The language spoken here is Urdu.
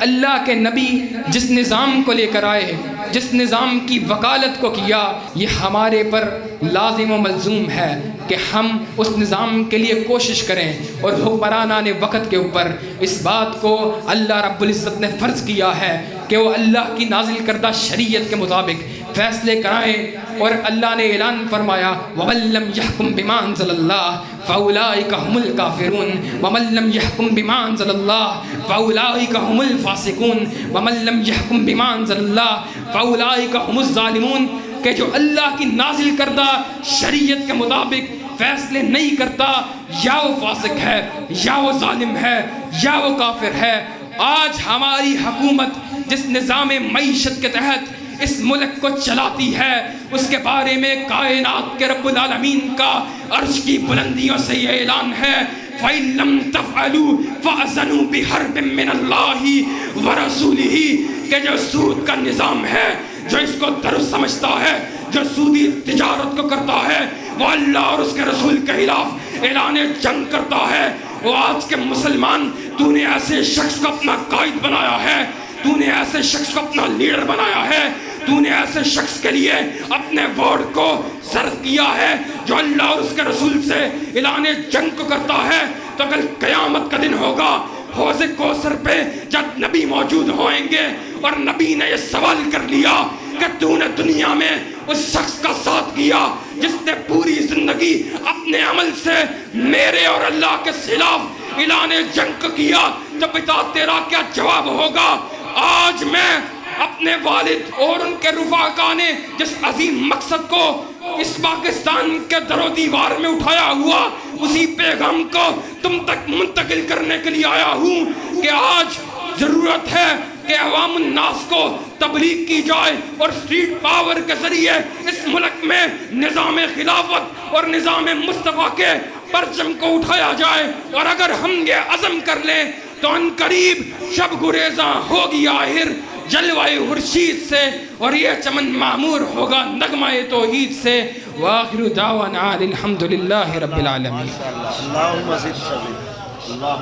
اللہ کے نبی جس نظام کو لے کر آئے، جس نظام کی وکالت کو کیا، یہ ہمارے پر لازم و ملزوم ہے کہ ہم اس نظام کے لیے کوشش کریں، اور حکمرانان وقت کے اوپر اس بات کو اللہ رب العزت نے فرض کیا ہے کہ وہ اللہ کی نازل کردہ شریعت کے مطابق فیصلے کرائیں۔ اور اللہ نے اعلان فرمایا وَمَن لَّمْ يَحْكُم بِمَا أَنزَلَ اللَّهُ فَأُولَٰئِكَ هُمُ الْكَافِرُونَ وَمَن لَّمْ يَحْكُم بِمَا أَنزَلَ اللَّهُ فَأُولَٰئِكَ هُمُ الْفَاسِقُونَ وَمَن لَّمْ يَحْكُم بِمَا أَنزَلَ اللَّهُ فَأُولَٰئِكَ هُمُ الظَّالِمُونَ، کہ جو اللہ کی نازل کردہ شریعت کے مطابق فیصلے نہیں کرتا، یا وہ فاسق ہے، یا وہ ظالم ہے، یا وہ کافر ہے۔ آج ہماری حکومت جس نظام معیشت کے تحت اس ملک کو چلاتی ہے، اس کے بارے میں کائنات کے رب العالمین کا عرش کی بلندیوں سے یہ اعلان ہے فَإِن لَّمْ تَفْعَلُوا فَأْذَنُوا بِحَرْبٍ مِّنَ اللَّهِ وَرَسُولِهِ، کہ جو سود کا نظام ہے، جو اس کو درست سمجھتا ہے، جو سودی تجارت کو کرتا ہے، وہ اللہ اور اس کے رسول کے خلاف اعلان جنگ کرتا ہے۔ وہ آج کے مسلمان، تو نے ایسے شخص کو اپنا قائد بنایا ہے، تو نے ایسے شخص کو اپنا لیڈر بنایا ہے، تو نے ایسے شخص کے لیے اپنے ووٹ کو صرف کیا ہے جو اللہ اور اس کے رسول سے اعلان جنگ کو کرتا ہے، تو کل قیامت کا دن ہوگا، حوض کوثر پہ جب نبی موجود ہوئیں گے اور نبی نے یہ سوال کر لیا کہ تو نے دنیا میں اس شخص کا ساتھ کیا جس نے پوری زندگی اپنے عمل سے میرے اور اللہ کے خلاف اعلان جنگ کیا، تو بتا تیرا کیا جواب ہوگا؟ آج میں اپنے والد اور ان کے رفاقا نے جس عظیم مقصد کو اس پاکستان کے در و دیوار میں اٹھایا ہوا، اسی پیغام کو تم تک منتقل کرنے کے لیے آیا ہوں کہ آج ضرورت ہے کہ عوام الناس کو تبلیغ کی جائے اور اسٹریٹ پاور کے ذریعے اس ملک میں نظام خلافت اور نظام مصطفیٰ کے پرچم کو اٹھایا جائے۔ اور اگر ہم یہ عزم کر لیں تو ان قریب شب گریزاں ہوگی آہر جلوائے خورشید سے، اور یہ چمن معمور ہوگا نغمہ توحید سے۔ وآخر دعوانا الحمدللہ رب العالمین۔